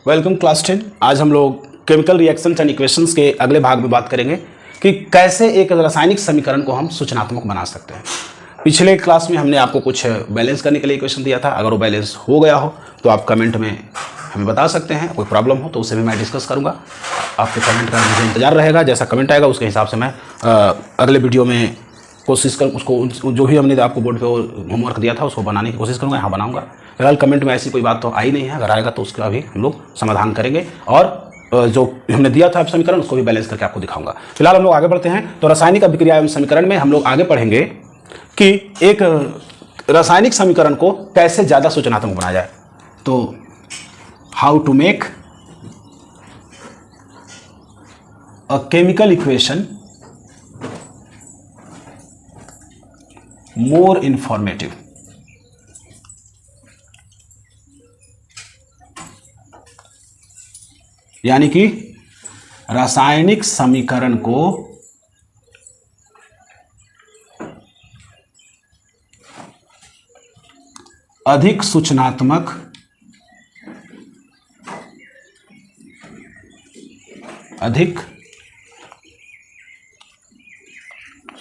Welcome class 10। आज हम लोग केमिकल रिएक्शंस एंड इक्वेशंस के अगले भाग में बात करेंगे कि कैसे एक रासायनिक समीकरण को हम सूचनात्मक बना सकते हैं। पिछले क्लास में हमने आपको कुछ बैलेंस करने के लिए इक्वेशन दिया था। अगर वो बैलेंस हो गया हो तो आप कमेंट में हमें बता सकते हैं। कोई प्रॉब्लम हो तो उसे भी मैं डिस्कस करूँगा। आपके कमेंट का मुझे इंतजार रहेगा। जैसा कमेंट आएगा उसके हिसाब से मैं अगले वीडियो में कोशिश कर उसको जो भी हमने आपको बोर्ड पे होमवर्क दिया था उसको बनाने की कोशिश करूँगा, यहाँ बनाऊँगा। फिलहाल कमेंट में ऐसी कोई बात तो आई नहीं है। अगर आएगा तो उसका भी हम लोग समाधान करेंगे और जो हमने दिया था समीकरण उसको भी बैलेंस करके आपको दिखाऊंगा। फिलहाल हम लोग आगे बढ़ते हैं। तो रासायनिक अभिक्रिया एवं समीकरण में हम लोग आगे पढ़ेंगे कि एक रासायनिक समीकरण को कैसे ज़्यादा सूचनात्मक बनाया जाए। तो how to make a chemical equation more informative. यानी कि रासायनिक समीकरण को अधिक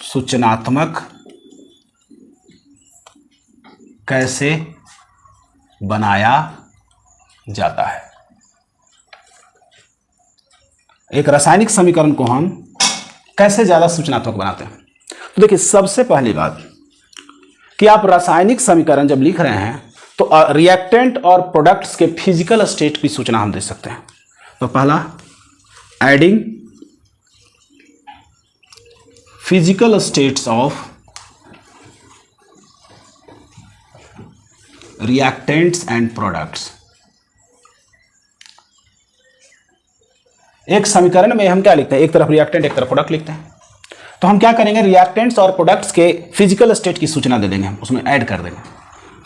सूचनात्मक कैसे बनाया जाता है। एक रासायनिक समीकरण को हम कैसे ज्यादा सूचनात्मक बनाते हैं। तो देखिए, सबसे पहली बात कि आप रासायनिक समीकरण जब लिख रहे हैं तो रिएक्टेंट और प्रोडक्ट्स के फिजिकल स्टेट की सूचना हम दे सकते हैं। तो पहला, adding physical states of reactants and products. एक समीकरण में हम क्या लिखते हैं, एक तरफ रिएक्टेंट एक तरफ प्रोडक्ट लिखते हैं। तो हम क्या करेंगे, रिएक्टेंट्स और प्रोडक्ट्स के फिजिकल स्टेट की सूचना दे देंगे, हम उसमें ऐड कर देंगे।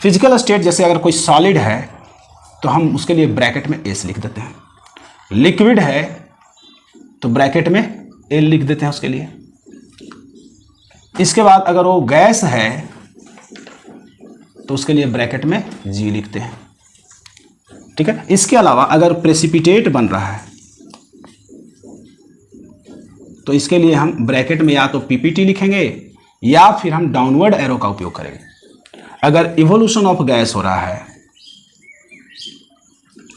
फिजिकल स्टेट जैसे अगर कोई सॉलिड है तो हम उसके लिए ब्रैकेट में एस लिख देते हैं। लिक्विड है तो ब्रैकेट में एल लिख देते हैं उसके लिए। इसके बाद अगर वो गैस है तो उसके लिए ब्रैकेट में जी लिखते हैं। ठीक है। इसके अलावा अगर प्रेसिपिटेट बन रहा है तो इसके लिए हम ब्रैकेट में या तो पीपीटी लिखेंगे या फिर हम डाउनवर्ड एरो का उपयोग करेंगे। अगर इवोल्यूशन ऑफ गैस हो रहा है,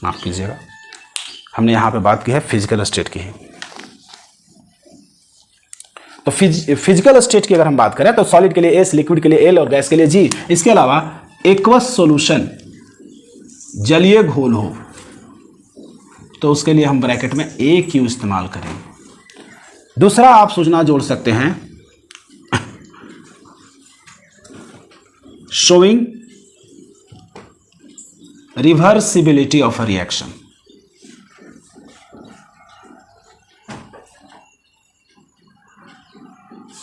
माफ कीजिएगा, हमने यहां पे बात की है फिजिकल स्टेट की। तो फिजिकल स्टेट की अगर हम बात करें तो सॉलिड के लिए एस, लिक्विड के लिए एल और गैस के लिए जी। इसके अलावा एक्वस सॉल्यूशन, जलीय घोल हो तो उसके लिए हम ब्रैकेट में ए क्यू इस्तेमाल करेंगे। दूसरा आप सूचना जोड़ सकते हैं, showing reversibility of a reaction.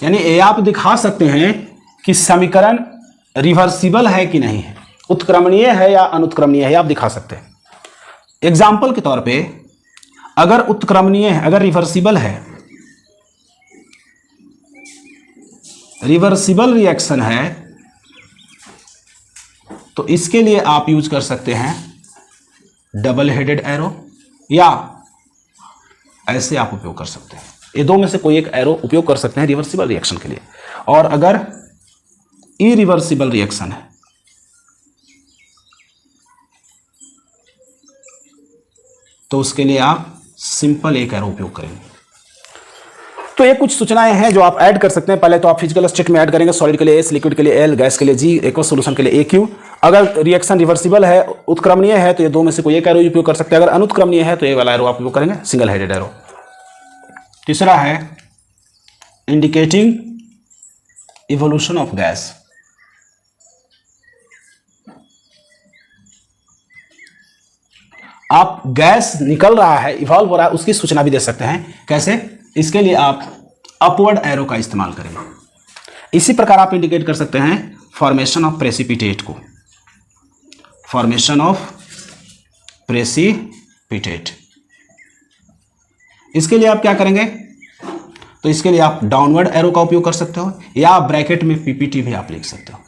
यानी ये आप दिखा सकते हैं कि समीकरण रिवर्सिबल है कि नहीं है, उत्क्रमणीय है या अनुत्क्रमणीय है, आप दिखा सकते हैं। एग्जाम्पल के तौर पे अगर उत्क्रमणीय है, अगर रिवर्सिबल है, रिवर्सिबल रिएक्शन है तो इसके लिए आप यूज कर सकते हैं डबल हेडेड एरो, या ऐसे आप उपयोग कर सकते हैं। ये दो में से कोई एक एरो उपयोग कर सकते हैं रिवर्सिबल रिएक्शन के लिए। और अगर इरिवर्सिबल रिएक्शन है तो उसके लिए आप सिंपल एक एरो उपयोग करेंगे। तो ये कुछ सूचनाएं हैं जो आप ऐड कर सकते हैं। पहले तो आप फिजिकल स्टेट में ऐड करेंगे, सॉलिड के लिए एस, लिक्विड के लिए एल, गैस के लिए जी, एक्वस सॉल्यूशन के लिए ए क्यू। अगर रिएक्शन रिवर्सिबल है, उत्क्रमणीय है तो ये दो में से कोई एक एरो उपयोग कर सकते हैं। अगर अनुत्क्रमणीय है तो ये वाला एरो आप उपयोग करेंगे, सिंगल हेडेड एरो। तीसरा है इंडिकेटिंग इवोल्यूशन ऑफ गैस। आप गैस निकल रहा है, इवॉल्व हो रहा है, उसकी सूचना भी दे सकते हैं। कैसे? इसके लिए आप अपवर्ड एरो का इस्तेमाल करेंगे। इसी प्रकार आप इंडिकेट कर सकते हैं फॉर्मेशन ऑफ प्रेसिपिटेट को, फॉर्मेशन ऑफ प्रेसिपिटेट। इसके लिए आप क्या करेंगे, तो इसके लिए आप डाउनवर्ड एरो का उपयोग कर सकते हो या ब्रैकेट में पीपीटी भी आप लिख सकते हो।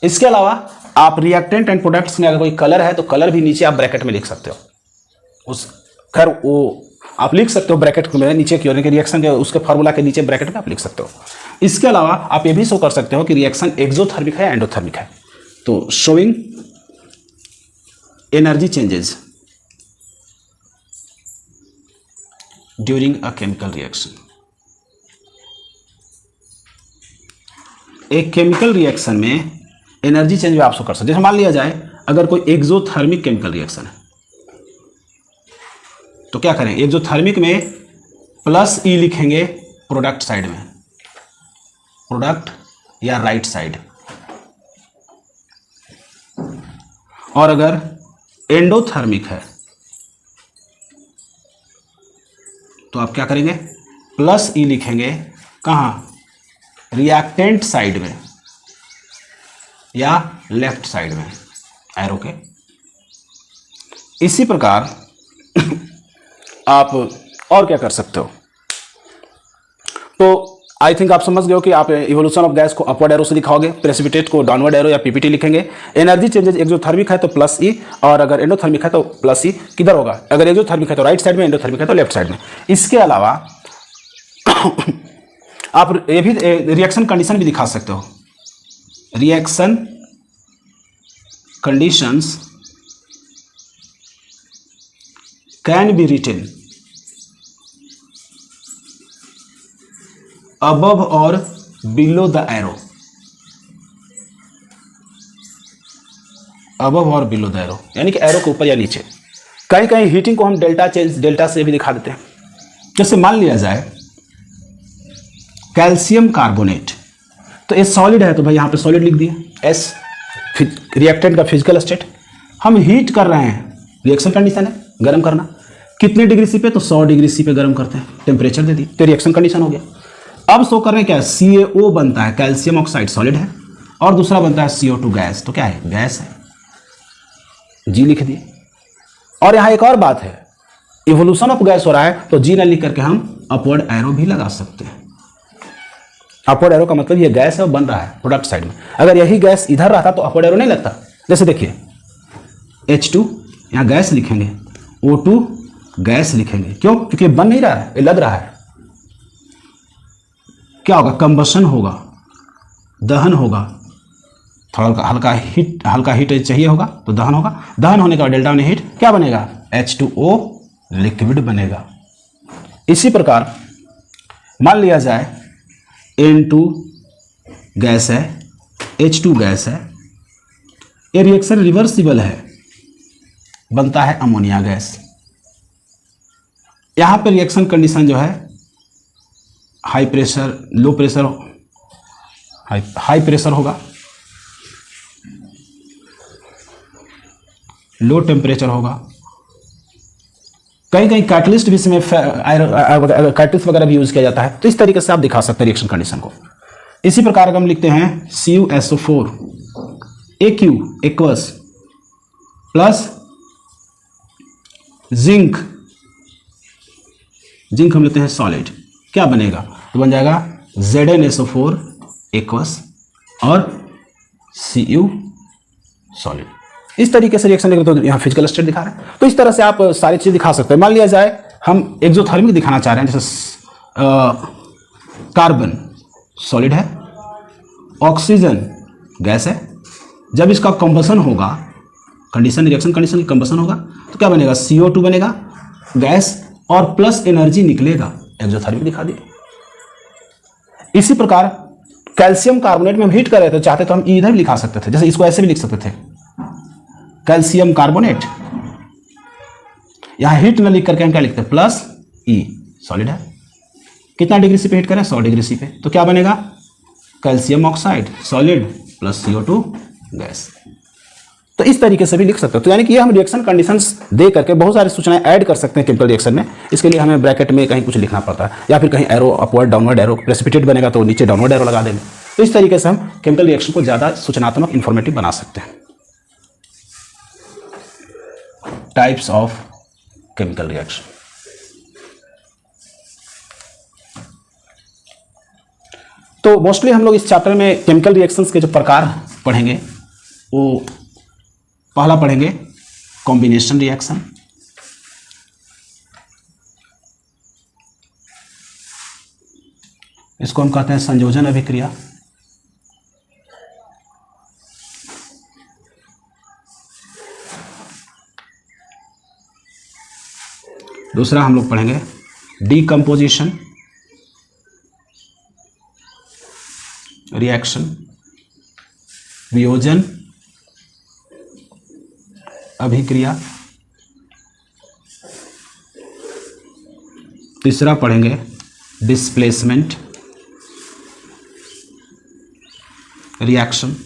इसके अलावा आप रिएक्टेंट एंड प्रोडक्ट्स में अगर कोई कलर है तो कलर भी नीचे आप ब्रैकेट में लिख सकते हो। उस खैर वो आप लिख सकते हो ब्रैकेट में नीचे की ओर के रिएक्शन के उसके फार्मूला के नीचे ब्रैकेट में आप लिख सकते हो। इसके अलावा आप ये भी शो कर सकते हो कि रिएक्शन एक्सोथर्मिक है एंडोथर्मिक है। तो showing energy changes during a chemical reaction. एक केमिकल रिएक्शन में एनर्जी चेंज आप शो कर सकते हैं। जैसे मान लिया जाए अगर कोई एक्सोथर्मिक केमिकल रिएक्शन है तो क्या करें, एक्सोथर्मिक में प्लस ई लिखेंगे प्रोडक्ट साइड में, प्रोडक्ट या राइट साइड। और अगर एंडोथर्मिक है तो आप क्या करेंगे, प्लस ई लिखेंगे कहां, रिएक्टेंट साइड में या लेफ्ट साइड में एरो के। इसी प्रकार आप और क्या कर सकते हो। तो आई थिंक आप समझ गए हो कि आप इवोल्यूशन ऑफ गैस को अपवर्ड एरो से दिखाओगे, प्रेसिपिटेट को डाउनवर्ड एरो या पीपीटी लिखेंगे। एनर्जी चेंजेस एक्सोथर्मिक है तो प्लस ई, और अगर एंडोथर्मिक है तो प्लस ई किधर होगा, अगर एक्सोथर्मिक है तो राइट साइड में, एंडोथर्मिक है तो लेफ्ट साइड में। इसके अलावा आप ये भी रिएक्शन कंडीशन भी दिखा सकते हो। Reaction conditions can be written above और below the arrow, above और below the arrow यानी कि एरो के ऊपर या नीचे। कहीं कहीं हीटिंग को हम डेल्टा से भी दिखा देते हैं। जैसे मान लिया जाए कैल्शियम कार्बोनेट, तो ये सॉलिड है तो भाई यहाँ पे सॉलिड लिख दिया एस, रिएक्टेंट का फिजिकल स्टेट। हम हीट कर रहे हैं, रिएक्शन कंडीशन है गर्म करना। कितने डिग्री सी पे, तो 100 डिग्री सी पे गर्म करते हैं, टेम्परेचर दे दी तो रिएक्शन कंडीशन हो गया। अब शो कर रहे हैं क्या, CaO बनता है, कैल्शियम ऑक्साइड सॉलिड है, और दूसरा बनता है CO2 गैस, तो क्या है, गैस है, जी लिख दिए। और यहां एक और बात है, इवोल्यूशन ऑफ गैस हो रहा है तो जी ना लिख करके हम अपवर्ड एरो भी लगा सकते हैं। अपवर्ड एरो का मतलब ये गैस है, वो बन रहा है प्रोडक्ट साइड में। अगर यही गैस इधर रहता तो अपवर्ड एरो नहीं लगता। जैसे देखिए H2 यहां गैस लिखेंगे, O2 गैस लिखेंगे, क्यों, क्योंकि बन नहीं रहा है, ये लग रहा है। क्या होगा, कंबशन होगा, दहन होगा, थोड़ा हल्का हीट चाहिए होगा तो दहन होगा। दहन होने के बाद डेल्टा में हीट क्या बनेगा, H2O लिक्विड बनेगा। इसी प्रकार मान लिया जाए N2 गैस है, H2 गैस है, ये रिएक्शन रिवर्सिबल है, बनता है अमोनिया गैस। यहां पर रिएक्शन कंडीशन जो है high pressure, low pressure, high pressure होगा, लो टेम्परेचर होगा। कहीं कहीं कैटलिस्ट भी इसमें कैटलिस्ट वगैरह भी यूज किया जाता है। तो इस तरीके से आप दिखा सकते हैं रिएक्शन कंडीशन को। इसी प्रकार हम लिखते हैं CuSO4 AQ aqueous plus zinc, zinc हम लेते हैं सॉलिड, क्या बनेगा, तो बन जाएगा ZnSO4 एक्वस और Cu सॉलिड। इस तरीके से रिएक्शन लिखते, तो यहाँ फिजिकल स्टेट दिखा रहे हैं। तो इस तरह से आप सारी चीज दिखा सकते हैं। मान लिया जाए हम एक्सोथर्मिक दिखाना चाह रहे हैं, जैसे कार्बन सॉलिड है, ऑक्सीजन गैस है। जब इसका कंबसन होगा, कंडीशन रिएक्शन कंडीशन की कंबसन होगा तो क्या बनेगा, CO2 बनेगा गैस और प्लस एनर्जी निकलेगा, एक्सोथर्मिक दिखा दिए। इसी प्रकार कैल्शियम कार्बोनेट में हम हीट कर रहे थे, चाहते तो हम इधर भी लिखा सकते थे, जैसे इसको ऐसे भी लिख सकते थे कैल्शियम कार्बोनेट। यहां हीट न लिख करके हम क्या लिखते हैं, प्लस ई, सॉलिड है। कितना डिग्री सी पे हीट करें, 100 डिग्री सी पे, तो क्या बनेगा, calcium oxide solid plus CO2 gas. तो इस तरीके से भी लिख सकते हो। तो यानी कि ये हम रिएक्शन कंडीशंस दे करके बहुत सारी सूचनाएं ऐड कर सकते हैं केमिकल रिएक्शन में। इसके लिए हमें ब्रैकेट में कहीं कुछ लिखना पड़ता है, या फिर कहीं arrow upward downward arrow, precipitate बनेगा तो नीचे डाउनवर्ड एरो लगा देंगे। तो इस तरीके से हम केमिकल रिएक्शन को ज़्यादा सूचनात्मक इंफॉर्मेटिव बना सकते हैं। Types of chemical reaction. तो मोस्टली हम लोग इस चैप्टर में केमिकल रिएक्शंस के जो प्रकार पढ़ेंगे, वो पहला पढ़ेंगे कॉम्बिनेशन रिएक्शन, इसको हम कहते हैं संयोजन अभिक्रिया। दूसरा हम लोग पढ़ेंगे डीकम्पोजिशन रिएक्शन, वियोजन अभिक्रिया। तीसरा पढ़ेंगे डिस्प्लेसमेंट रिएक्शन,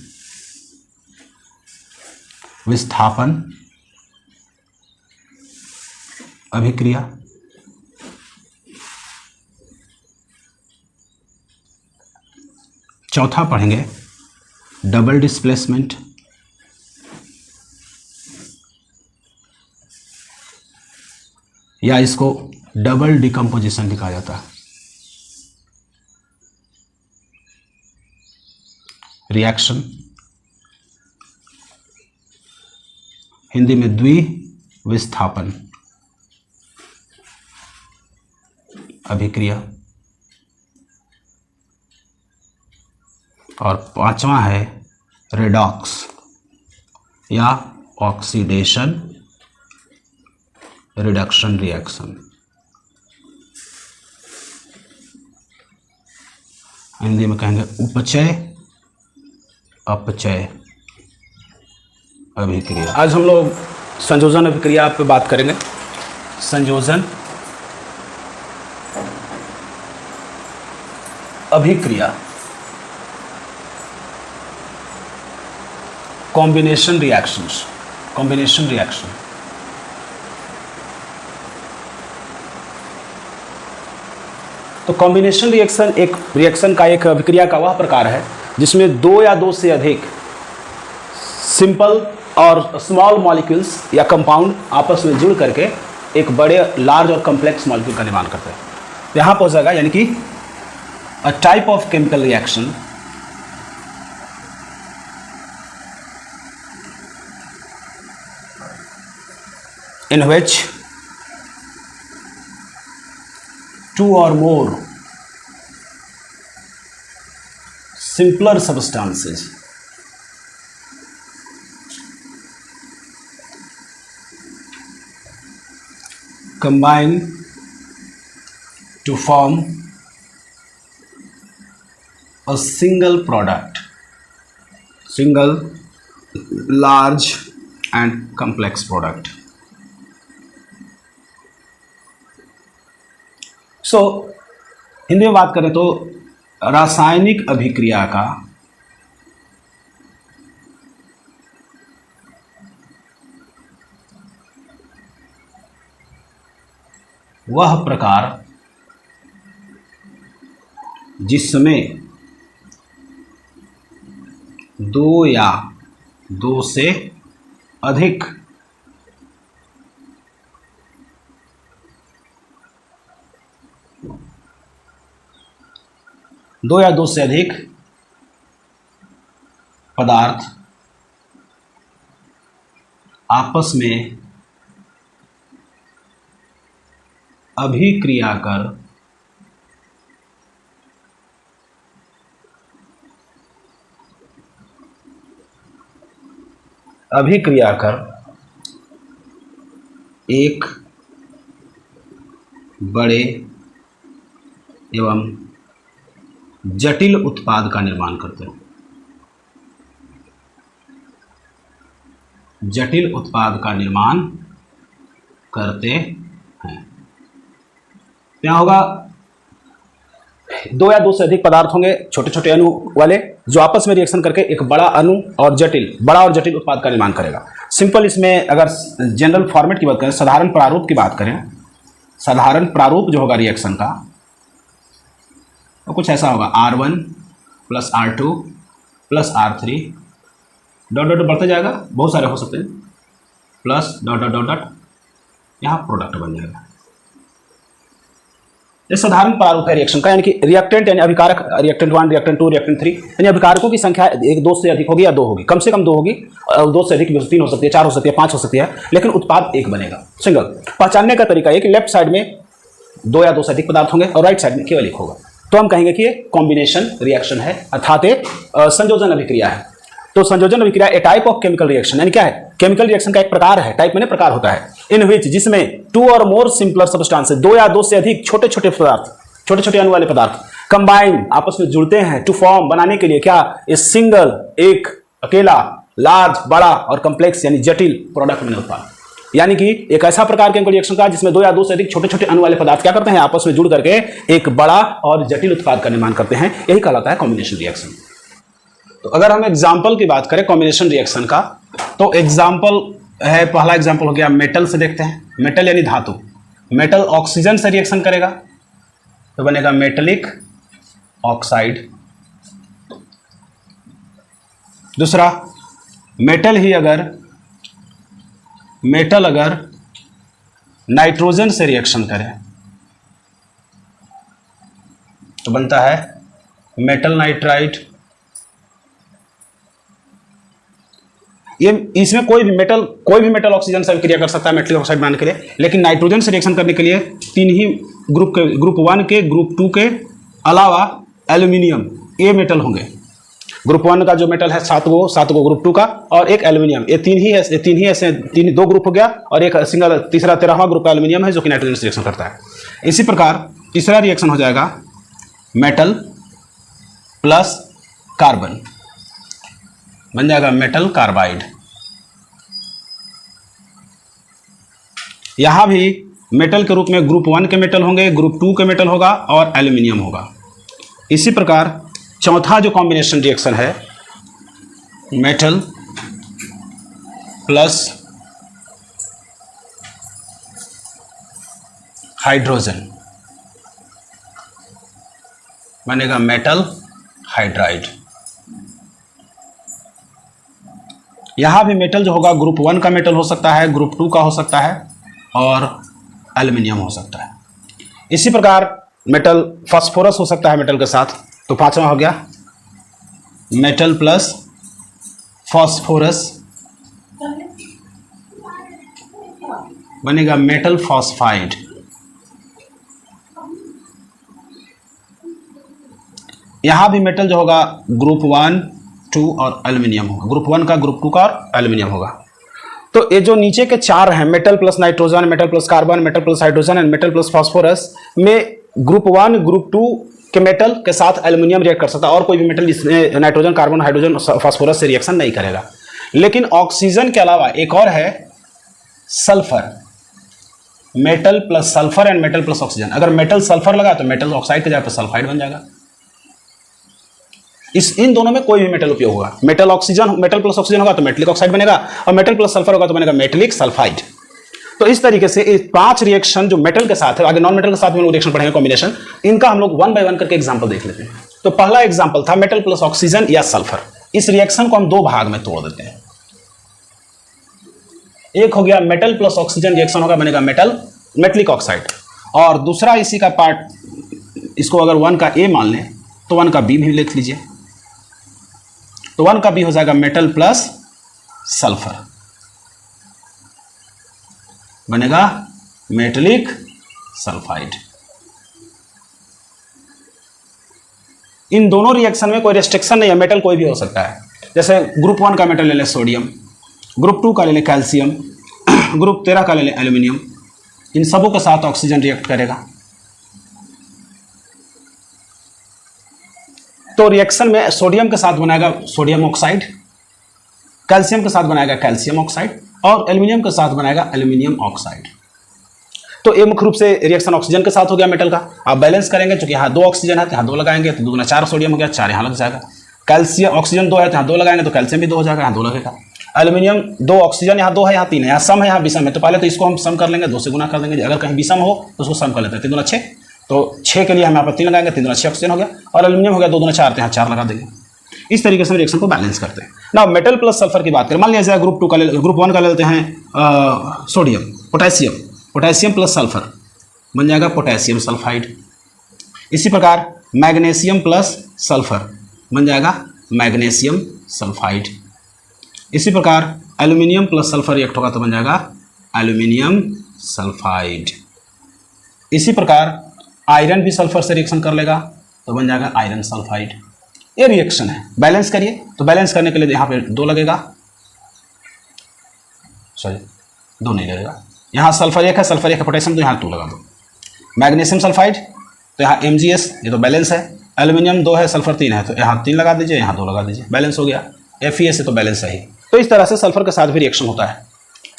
विस्थापन अभिक्रिया। चौथा पढ़ेंगे डबल डिस्प्लेसमेंट, या इसको डबल डिकम्पोजिशन भी कहा जाता है। रिएक्शन हिंदी में द्विविस्थापन अभिक्रिया। और पांचवा है रेडॉक्स या ऑक्सीडेशन रिडक्शन रिएक्शन। हिंदी में कहेंगे उपचय अपचय अभिक्रिया। आज हम लोग संयोजन अभिक्रिया पे बात करेंगे। संयोजन अभिक्रिया, कॉम्बिनेशन रिएक्शंस, कॉम्बिनेशन रिएक्शन। तो कॉम्बिनेशन रिएक्शन एक रिएक्शन का, एक अभिक्रिया का वह प्रकार है जिसमें दो या दो से अधिक सिंपल और स्मॉल मॉलिक्यूल्स या कंपाउंड आपस में जुड़ करके एक बड़े लार्ज और कॉम्प्लेक्स मॉलिक्यूल का निर्माण करते हैं। यहाँ पर हो जाएगा यानी कि a type of chemical reaction in which two or more simpler substances combine to form a single product, single large and complex product. So Hindi में बात करें तो रासायनिक अभिक्रिया का वह प्रकार जिसमें दो या दो से अधिक पदार्थ आपस में अभिक्रिया कर एक बड़े एवं जटिल उत्पाद का निर्माण करते हैं। जटिल उत्पाद का निर्माण करते हैं। यहाँ होगा दो या दो से अधिक पदार्थ होंगे, छोटे छोटे अणु वाले, जो आपस में रिएक्शन करके एक बड़ा अणु और बड़ा और जटिल उत्पाद का निर्माण करेगा। सिंपल इसमें अगर जनरल फॉर्मेट की बात करें, साधारण प्रारूप की बात करें, साधारण प्रारूप जो होगा रिएक्शन का तो कुछ ऐसा होगा R1 + R2 + R3 dot dot बढ़ते जाएगा, बहुत सारे हो सकते हैं, plus dot dot dot dot, यहाँ प्रोडक्ट बन जाएगा। ये साधारण प्रारूप है रिएक्शन का, यानी कि रिएक्टेंट यानी अभिकारक, रिएक्टेंट 1, रिएक्टेंट 2, रिएक्टेंट 3, यानी अभिकारकों की संख्या एक दो से अधिक होगी या दो होगी, कम से कम दो होगी, दो से अधिक 3 हो सकती है, 4 हो सकती है, 5 हो सकती है, लेकिन उत्पाद एक बनेगा, सिंगल। पहचानने का तरीका ये कि लेफ्ट साइड में दो या दो से अधिक पदार्थ होंगे और राइट साइड में केवल एक होगा। तो हम कहेंगे कि ये कॉम्बिनेशन रिएक्शन है, अर्थात एक संयोजन अभिक्रिया है। तो संयोजन अभिक्रिया ए टाइप ऑफ केमिकल रिएक्शन, यानी क्या है, केमिकल रिएक्शन का एक प्रकार है, टाइप माने प्रकार होता है, इन विच जिसमें टू और मोर सिंपलर सब्सटेंसेस, दो या दो से अधिक छोटे छोटे पदार्थ, छोटे छोटे अणु वाले पदार्थ कंबाइन आपस में जुड़ते हैं टू फॉर्म बनाने के लिए क्या, ए सिंगल एक अकेला लार्ज बड़ा और कम्प्लेक्स यानी जटिल प्रोडक्ट बने उत्पाद। यानी कि एक ऐसा प्रकार के रिएक्शन का जिसमें दो या दो से अधिक छोटे छोटे अणु वाले पदार्थ क्या करते हैं, आपस में जुड़ करके एक बड़ा और जटिल उत्पाद का निर्माण करते हैं, यही कहलाता है कॉम्बिनेशन रिएक्शन। तो अगर हम एग्जाम्पल की बात करें कॉम्बिनेशन रिएक्शन का, तो एग्जाम्पल है, पहला एग्जाम्पल हो गया मेटल से देखते हैं। मेटल यानी धातु, मेटल ऑक्सीजन से रिएक्शन करेगा तो बनेगा मेटलिक ऑक्साइड। दूसरा, मेटल अगर नाइट्रोजन से रिएक्शन करे तो बनता है मेटल नाइट्राइड। ये इसमें कोई भी मेटल ऑक्सीजन से क्रिया कर सकता है मेटलिक ऑक्साइड बनाने के लिए, लेकिन नाइट्रोजन से रिएक्शन करने के लिए तीन ही ग्रुप 1 के ग्रुप 2 के अलावा एल्यूमिनियम, ये मेटल होंगे। ग्रुप 1 का जो मेटल है 7 गो ग्रुप 2 का और एक एल्यूमिनियम, ये तीन दो ग्रुप हो गया, और एक सिंगल तीसरा 13वां ग्रुप एल्यूमिनियम है जो कि नाइट्रोजन से रिएक्शन करता है। इसी प्रकार तीसरा रिएक्शन हो जाएगा मेटल प्लस कार्बन, बन जाएगा मेटल कार्बाइड। यहां भी मेटल के रूप में ग्रुप 1 के मेटल होंगे, ग्रुप 2 के मेटल होगा और एल्यूमिनियम होगा। इसी प्रकार चौथा जो कॉम्बिनेशन रिएक्शन है मेटल प्लस हाइड्रोजन, बनेगा मेटल हाइड्राइड। यहां भी मेटल जो होगा ग्रुप 1 का मेटल हो सकता है, ग्रुप 2 का हो सकता है और एल्यूमिनियम हो सकता है। इसी प्रकार मेटल फास्फोरस हो सकता है मेटल के साथ, तो पांचवा हो गया मेटल प्लस फास्फोरस, बनेगा मेटल फॉस्फाइड। यहां भी मेटल जो होगा ग्रुप 1, 2 और एल्यूमिनियम होगा, ग्रुप 1 का, ग्रुप 2 का और एल्यूमिनियम होगा। तो ये जो नीचे के चार हैं, metal plus nitrogen, metal plus carbon, metal plus hydrogen and metal plus phosphorus, में ग्रुप 1 ग्रुप 2 के मेटल के साथ एल्यूमिनियम रिएक्ट कर सकता है, और कोई भी मेटल इसमें नाइट्रोजन कार्बन हाइड्रोजन फास्फोरस से रिएक्शन नहीं करेगा। लेकिन ऑक्सीजन के अलावा एक और है sulphur, metal plus sulphur and metal plus oxygen. अगर मेटल सल्फर लगा तो मेटल ऑक्साइड के जगह पर सल्फाइड बन जाएगा। इन दोनों में कोई भी मेटल उपयोग होगा, मेटल प्लस ऑक्सीजन होगा तो मेटलिक ऑक्साइड बनेगा, और मेटल प्लस सल्फर होगा तो बनेगा मेटलिक सल्फाइड। तो इस तरीके से 5 रिएक्शन जो मेटल के साथ है, आगे नॉन मेटल के साथ भी हम लोग रिएक्शन पढ़ेंगे कॉम्बिनेशन, इनका हम लोग 1 बाय 1 करके एग्जांपल देख लेते हैं। तो पहला एग्जांपल था मेटल प्लस ऑक्सीजन या सल्फर। इस रिएक्शन को हम 2 भाग में तोड़ देते हैं। एक हो गया मेटल प्लस ऑक्सीजन रिएक्शन होगा, बनेगा मेटलिक ऑक्साइड, और दूसरा इसी का पार्ट, इसको अगर 1 का ए मान लें तो 1 का बी भी लिख लीजिए, तो 1 का बी हो जाएगा मेटल प्लस सल्फर, बनेगा मेटलिक सल्फाइड। इन दोनों रिएक्शन में कोई रेस्ट्रिक्शन नहीं है, मेटल कोई भी हो सकता है। जैसे ग्रुप 1 का मेटल ले लें सोडियम, ग्रुप 2 का ले लें कैल्शियम, ग्रुप 13 का ले लें एल्यूमिनियम, इन सबों के साथ ऑक्सीजन रिएक्ट करेगा। तो रिएक्शन में सोडियम के साथ बनाएगा सोडियम ऑक्साइड, कैल्शियम के साथ बनाएगा कैल्शियम ऑक्साइड, और एल्यूमिनियम के साथ बनाएगा एल्यूमिनियम ऑक्साइड। तो ये मुख्य रूप से रिएक्शन ऑक्सीजन के साथ हो गया मेटल का। आप बैलेंस करेंगे, क्योंकि यहाँ 2 ऑक्सीजन है तो यहाँ 2 लगाएंगे तो 2 गुना 4 सोडियम हो गया, 4 यहाँ लग जाएगा। कैल्शियम ऑक्सीजन 2 है तो यहाँ 2 लगाएंगे तो कैल्शियम भी 2 हो जाएगा, यहाँ 2 लगेगा। एल्यूमिनियम 2 ऑक्सीजन, यहाँ 2 है, यहाँ 3 है, यहाँ सम है, यहाँ विषम है। तो पहले तो इसको हम सम कर लेंगे, 2 से गुना कर देंगे, अगर कहीं विषम हो तो उसको सम कर लेते हैं। 3 दूना 6, तो 6 के लिए हम यहाँ पर 3 लगाएंगे, 3 दूना 6 ऑक्सीजन हो गया, और एल्यूमिनियम हो गया 2 दूना 4, तो यहाँ 4 लगा देंगे। इस तरीके से हम रिएक्शन को बैलेंस करते हैं ना। मेटल प्लस सल्फर की बात करें, मान लीजिए ग्रुप 1 का ले लेते हैं सोडियम, पोटेशियम प्लस सल्फर बन जाएगा पोटेशियम सल्फाइड। इसी प्रकार मैग्नीशियम प्लस सल्फर बन जाएगा मैग्नीशियम सल्फाइड। इसी प्रकार एल्यूमिनियम प्लस सल्फर रिएक्ट होगा तो बन जाएगा एल्यूमिनियम सल्फाइड। इसी प्रकार आयरन भी सल्फर से रिएक्शन कर लेगा तो बन जाएगा आयरन सल्फाइड। ये रिएक्शन है। बैलेंस करिए, तो बैलेंस करने के लिए यहाँ पे 2 लगेगा, सॉरी 2 नहीं लगेगा, यहाँ सल्फर 1 है, सल्फर 1 है पोटेशियम, तो यहाँ 2 लगा दो। मैग्नीशियम सल्फाइड, तो यहाँ MgS, ये तो बैलेंस है। एल्यूमिनियम 2 है, सल्फर 3 है, तो यहाँ 3 लगा दीजिए, यहाँ 2 लगा दीजिए, बैलेंस हो गया। FeS है तो बैलेंस है ही। तो इस तरह से सल्फर के साथ भी रिएक्शन होता है।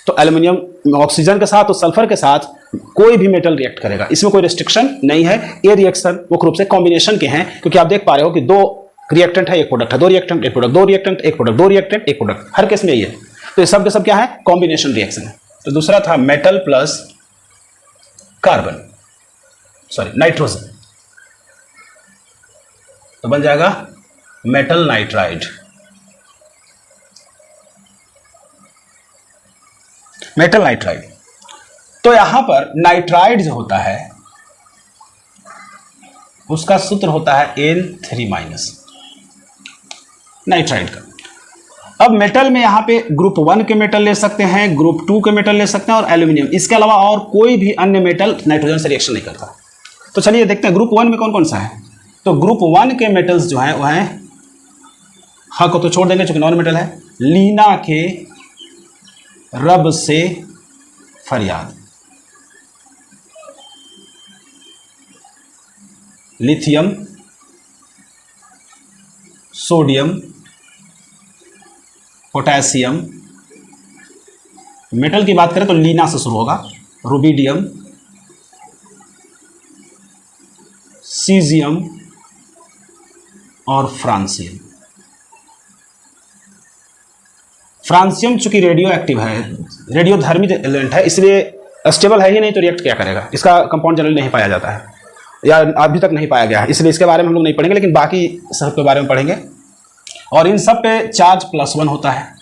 तो एल्यूमिनियम ऑक्सीजन के साथ और सल्फर के साथ कोई भी मेटल रिएक्ट करेगा, इसमें कोई रिस्ट्रिक्शन नहीं है। ये रिएक्शन मुख्य रूप से कॉम्बिनेशन के हैं, क्योंकि आप देख पा रहे हो कि 2 रिएक्टेंट है, 1 प्रोडक्ट है, 2 reactant 1 product, 2 reactant 1 product, 2 reactant 1 product, हर केस में ये है। तो ये सब के सब क्या है? कॉम्बिनेशन रिएक्शन है। तो दूसरा था metal plus carbon, sorry nitrogen, तो बन जाएगा मेटल नाइट्राइड। मेटल नाइट्राइड, तो यहां पर नाइट्राइड जो होता है उसका सूत्र होता है N3- नाइट्राइड का। अब मेटल में यहां पे ग्रुप 1 के मेटल ले सकते हैं, ग्रुप 2 के मेटल ले सकते हैं और एल्यूमिनियम, इसके अलावा और कोई भी अन्य मेटल नाइट्रोजन से रिएक्शन नहीं करता। तो चलिए देखते हैं ग्रुप 1 में कौन कौन सा है। तो ग्रुप 1 के मेटल्स जो हैं वो हैं, हाँ को तो छोड़ देंगे चूंकि नॉन मेटल है, लीना के रब से फरियाद, लिथियम, सोडियम, पोटेशियम। मेटल की बात करें तो लीना से शुरू होगा, रुबिडियम, सीजियम और फ्रांसियम। फ्रांसियम चूंकि रेडियो एक्टिव है, रेडियो धर्मी एलिमेंट है, इसलिए स्टेबल है ही नहीं, तो रिएक्ट क्या करेगा? इसका कंपाउंड जनरली नहीं पाया जाता है या अभी तक नहीं पाया गया है, इसलिए इसके बारे में हम लोग नहीं पढ़ेंगे, लेकिन बाकी सब के बारे में पढ़ेंगे। और इन सब पे चार्ज +1 होता है।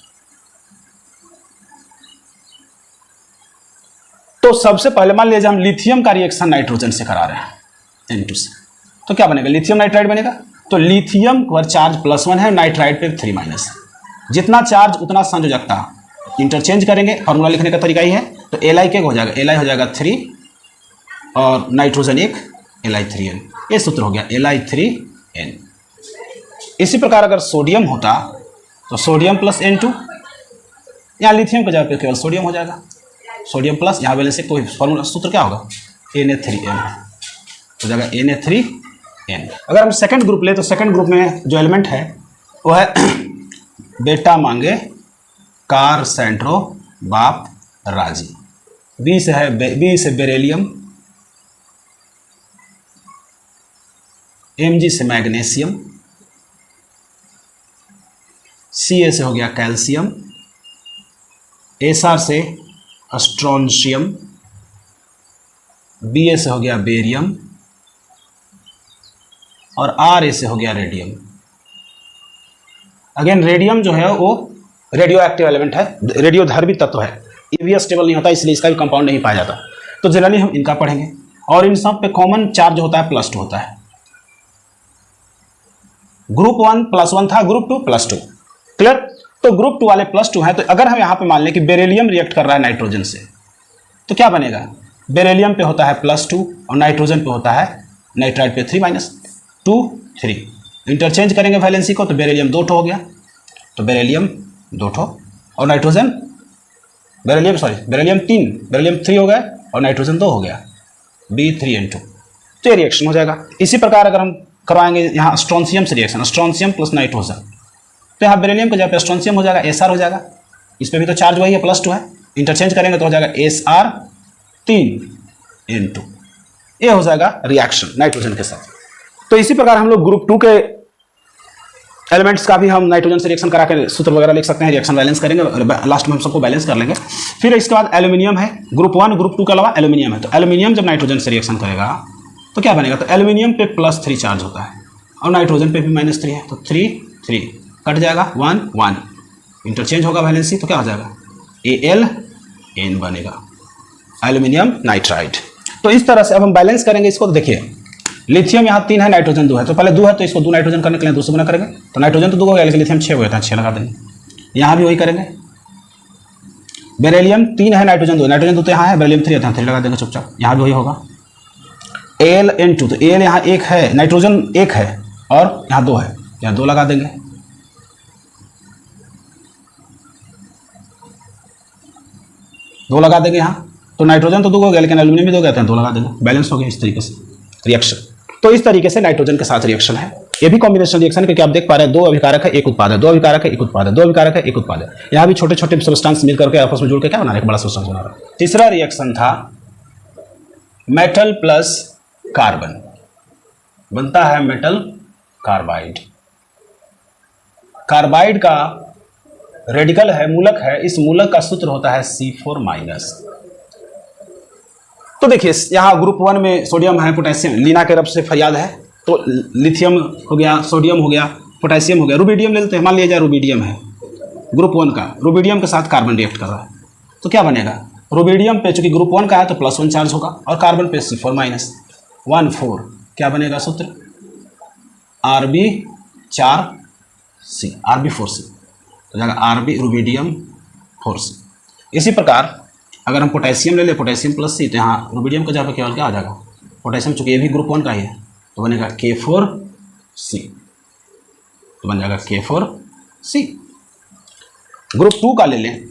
तो सबसे पहले मान लीजिए हम लिथियम का रिएक्शन नाइट्रोजन से करा रहे हैं N2 से, तो क्या बनेगा? लिथियम नाइट्राइड बनेगा। तो लिथियम पर चार्ज +1 है, नाइट्राइड पे 3-। जितना चार्ज उतना संयोजकता, इंटरचेंज करेंगे, फॉर्मूला लिखने का तरीका ही है। तो Li क्या हो जाएगा? Li हो जाएगा 3 और नाइट्रोजन 1 Li3n, ये सूत्र हो गया Li3n। इसी प्रकार अगर सोडियम होता तो सोडियम प्लस N2, यहाँ लिथियम के जगह पे केवल सोडियम हो जाएगा, सोडियम प्लस यहाँ बैलेंस से कोई फॉर्मूला सूत्र क्या होगा? Na3n हो जाएगा Na3n। अगर हम सेकंड ग्रुप ले तो सेकंड ग्रुप में जो एलिमेंट है वो है बेटा मांगे कार सेंट्रो बाप राजी। बी से बेरेलियम, Mg से मैग्नीशियम, Ca से हो गया कैल्शियम, Sr से स्ट्रोंशियम, Ba से हो गया बेरियम और Ra से हो गया रेडियम। अगेन रेडियम जो है वो रेडियो एक्टिव एलिमेंट है, रेडियो धर्मी तत्व है, ईवीएस स्टेबल नहीं होता, इसलिए इसका भी कंपाउंड नहीं पाया जाता। तो जनरली हम इनका पढ़ेंगे। और इन सब पे कॉमन चार्ज होता है +2 होता है। ग्रुप 1 +1 था, ग्रुप 2 +2, क्लियर। तो ग्रुप 2 वाले +2 है। तो अगर हम यहाँ पे मान लें कि बेरिलियम रिएक्ट कर रहा है नाइट्रोजन से, तो क्या बनेगा? बेरिलियम पे होता है +2 और नाइट्रोजन पे होता है, नाइट्राइड पे 3-2 3। इंटरचेंज करेंगे वैलेंसी को, तो बेरिलियम 2 हो गया, तो बेरिलियम 2 और नाइट्रोजन बेरिलियम 3, बेरिलियम 3 हो गया और नाइट्रोजन 2 हो गया, B3N2। तो ये रिएक्शन हो जाएगा। इसी प्रकार अगर हम करवाएंगे यहाँ स्ट्रोंशियम से रिएक्शन, स्ट्रोंशियम प्लस नाइट्रोजन, तो यहाँ बेरिलियम का जब पे स्ट्रोंशियम हो जाएगा, Sr हो जाएगा, इस पर भी तो चार्ज वही है +2 है, इंटरचेंज करेंगे तो हो जाएगा Sr3N2। ये हो जाएगा रिएक्शन नाइट्रोजन के साथ। तो इसी प्रकार हम लोग ग्रुप 2 के एलिमेंट्स का भी हम नाइट्रोजन से रिएक्शन करा के सूत्र वगैरह लिख सकते हैं, रिएक्शन बैलेंस करेंगे, लास्ट में हम सबको बैलेंस कर लेंगे। फिर इसके बाद एल्यूमिनियम है, ग्रुप 1 ग्रुप 2 के अलावा एल्यूमिनियम है। तो एल्यूमिनियम जब नाइट्रोजन से रिएक्शन करेगा तो क्या बनेगा? तो एल्यूमिनियम पे +3 चार्ज होता है और नाइट्रोजन पे भी -3 है, तो 3 कट जाएगा, 1 इंटरचेंज होगा वैलेंसी, तो क्या हो जाएगा? Al बनेगा, एल्यूमिनियम नाइट्राइड। तो इस तरह से अब हम बैलेंस करेंगे इसको। तो देखिए लिथियम यहाँ 3 है, नाइट्रोजन 2 है, तो पहले 2 है तो इसको 2 नाइट्रोजन करने के लिए 2 से गुना करेंगे, तो नाइट्रोजन तो 2 हो गया, लेकिन लिथियम 6 हो गया था, 6 लगा देंगे। यहाँ भी वही करेंगे। बेरिलियम 3 है, नाइट्रोजन 2 तो यहाँ है, बेरिलियम 3 है, 3 लगा देंगे चुपचाप, यहाँ भी वही होगा। Al(N2), तो Al यहाँ एक है, नाइट्रोजन एक है और यहाँ दो है, यहाँ दो लगा देंगे। दो लगा देंगे यहाँ, तो नाइट्रोजन तो दो हो गया लेकिन एल्यूमिनियम भी दो गया, दो लगा देंगे, बैलेंस हो गया इस तरीके से रिएक्शन। तो इस तरीके से नाइट्रोजन के साथ रिएक्शन है। ये भी कॉम्बिनेशन रिएक्शन है क्योंकि आप देख पा रहे हैं दो अभिकारक है एक उत्पाद है, दो अभिकारक है एक उत्पाद है, दो अभिकारक है एक उत्पाद है। यहाँ भी छोटे छोटे सब्सटेंस मिल करके आपस में जुड़ के क्या बना रहे, एक बड़ा सब्सटेंस बना रहा है। तीसरा रिएक्शन था मेटल प्लस कार्बन, बनता है मेटल कार्बाइड। कार्बाइड का रेडिकल है, मूलक है, इस मूलक का सूत्र होता है C4-। तो देखिए यहाँ ग्रुप 1 में सोडियम है, पोटेशियम, लीना के रब से फरियाद है, तो लिथियम हो गया, सोडियम हो गया, पोटेशियम हो गया, रुबिडियम ले लेते हैं। मान लिया जाए रुबिडियम है ग्रुप 1 का, रुबिडियम के साथ कार्बन रिएक्ट कर रहा है, तो क्या बनेगा, रुबिडियम पे चूंकि ग्रुप 1 का है तो +1 चार्ज होगा और कार्बन पे C4-14, क्या बनेगा सूत्र Rb4C, Rb4C, तो जाएगा Rb रुबिडियम 4C। इसी प्रकार अगर हम पोटेशियम ले ले, पोटेशियम +C, तो यहाँ रुबिडियम का जगह केवल क्या आ जाएगा, पोटेशियम चूंकि ये भी ग्रुप 1 का ही है तो बनेगा K4C, तो बन जाएगा K4C। ग्रुप 2 का ले लें,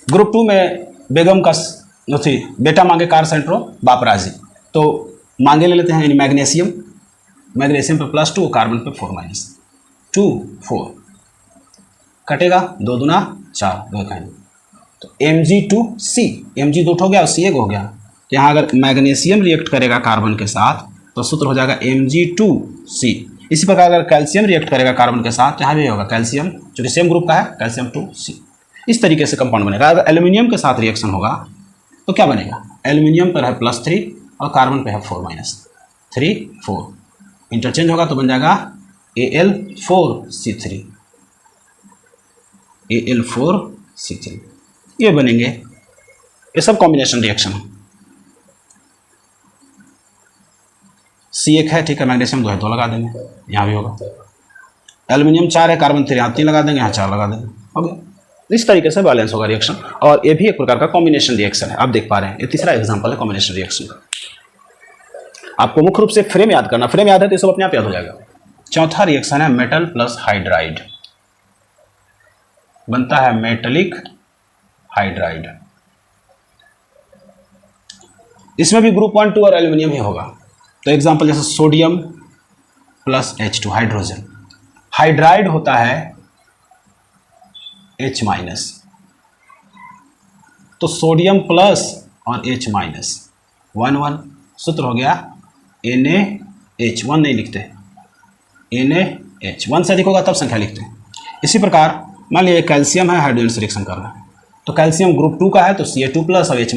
ग्रुप 2 में बेगम का थी, बेटा मांगे कार सेंट्रो बाप राजी, तो मांगे ले लेते हैं यानी मैग्नीशियम, मैग्नीशियम पे +2, कार्बन पे 4-2 4 कटेगा, 2 दूना 4, दो कहेंगे तो Mg2C, Mg दो हो गया और C एक हो गया। तो यहाँ अगर मैग्नीशियम रिएक्ट करेगा कार्बन के साथ तो सूत्र हो जाएगा Mg2C। इसी प्रकार अगर कैल्शियम रिएक्ट करेगा कार्बन के साथ, यहाँ भी होगा कैल्शियम, चूंकि सेम ग्रुप का है, कैल्शियम 2C। इस तरीके से कंपाउंड बनेगा। अगर एल्यूमिनियम के साथ रिएक्शन होगा तो क्या बनेगा, एल्यूमिनियम पर है +3 और कार्बन पे है 4-3 4, इंटरचेंज होगा तो बन जाएगा Al4C3, Al4C3, ये बनेंगे। ये सब कॉम्बिनेशन रिएक्शन है। C एक है, ठीक है, मैग्नीशियम 2 है, 2 लगा देंगे, यहाँ भी होगा। एल्यूमिनियम 4 है, कार्बन 3, यहाँ 3 लगा देंगे, यहाँ 4 लगा देंगे, हो गया। इस तरीके से बैलेंस होगा रिएक्शन, और ये भी एक प्रकार का कॉम्बिनेशन रिएक्शन है। आप देख पा रहे हैं ये तीसरा एग्जांपल है कॉम्बिनेशन रिएक्शन का। आपको मुख्य रूप से फ्रेम याद करना, फ्रेम याद है तो ये सब अपने आप याद हो जाएगा। चौथा रिएक्शन है मेटल प्लस हाइड्राइड, बनता है मेटलिक हाइड्राइड। इसमें भी ग्रुप 1 2 और एल्यूमिनियम ही होगा। तो एग्जांपल जैसे sodium plus H2 hydrogen, hydride होता है H-, तो सोडियम प्लस और H-, 1 सूत्र हो गया NaH, 1 नहीं लिखते, NaH, 1 से अधिक होगा तब संख्या लिखते हैं। इसी प्रकार मान लीजिए कैल्शियम है, हाइड्रोजन से रिएक्शन कर रहा है, तो कैल्शियम ग्रुप 2 का है तो Ca2+ और H-,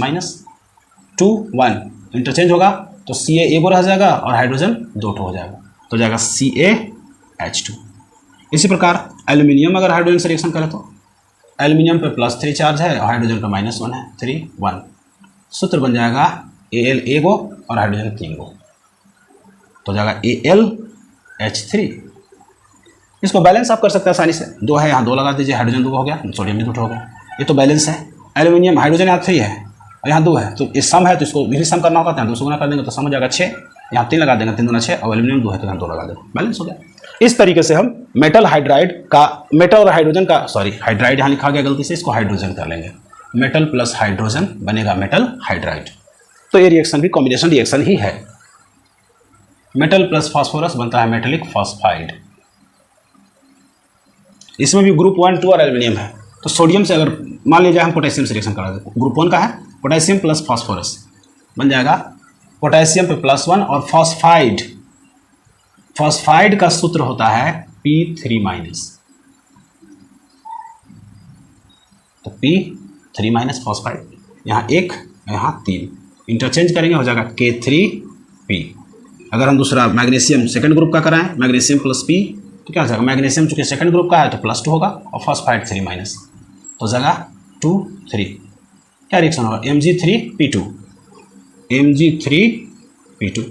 2 1 इंटरचेंज होगा तो Ca एक रह जाएगा और हाइड्रोजन 2 हो जाएगा, तो जाएगा CaH2। इसी प्रकार एल्यूमिनियम अगर हाइड्रोजन से रिएक्शन करे तो एल्यूमिनियम पे +3 चार्ज है और हाइड्रोजन पे -1 है, 3 1, सूत्र बन जाएगा Al एगो और हाइड्रोजन 3 गो, तो जाएगा AlH3। इसको बैलेंस आप कर सकते हैं आसानी से, 2 है यहाँ 2 लगा दीजिए, हाइड्रोजन 2 हो गया, सोडियम भी 2 हो गया, ये तो बैलेंस है। एल्यूमिनियम हाइड्रोजन यहाँ 3 है और यहाँ 2 है, तो ये सम है तो इसको भी सम करना होगा, तो यहाँ 2 से गुना कर देंगे तो सम हो जाएगा 6, यहाँ 3 लगा देंगे, 3 दूना 6, और एल्यूमिनियम 2 है तो यहाँ 2 लगा देंगे, बैलेंस हो गया। इस तरीके से हम मेटल हाइड्राइड का, मेटल और हाइड्रोजन का, सॉरी हाइड्राइड यहाँ लिखा गया गलती से, इसको हाइड्रोजन कर लेंगे, मेटल प्लस हाइड्रोजन बनेगा मेटल हाइड्राइड। तो ये रिएक्शन भी कॉम्बिनेशन रिएक्शन ही है। मेटल प्लस फास्फोरस बनता है मेटेलिक फॉस्फाइड। इसमें भी ग्रुप 1 2 और एल्यूमिनियम है, तो सोडियम से अगर मान लीजिए हम पोटेशियम से रिएक्शन करा देते, ग्रुप 1 का है, पोटेशियम प्लस फास्फोरस बन जाएगा पोटेशियम पे +1 और फॉस्फाइड, फॉस्फाइड का सूत्र होता है P3-, तो P3- फॉस्फाइड, यहाँ 1 यहाँ 3 इंटरचेंज करेंगे हो जाएगा K3P। अगर हम दूसरा मैग्नीशियम सेकंड ग्रुप का कराएं, मैग्नीशियम प्लस P, तो क्या हो जाएगा, मैग्नीशियम चूंकि सेकंड ग्रुप का है तो +2 होगा और फॉस्फाइड 3-, तो जगह 2 3, क्या रिएक्शन होगा Mg3P2, Mg3P2।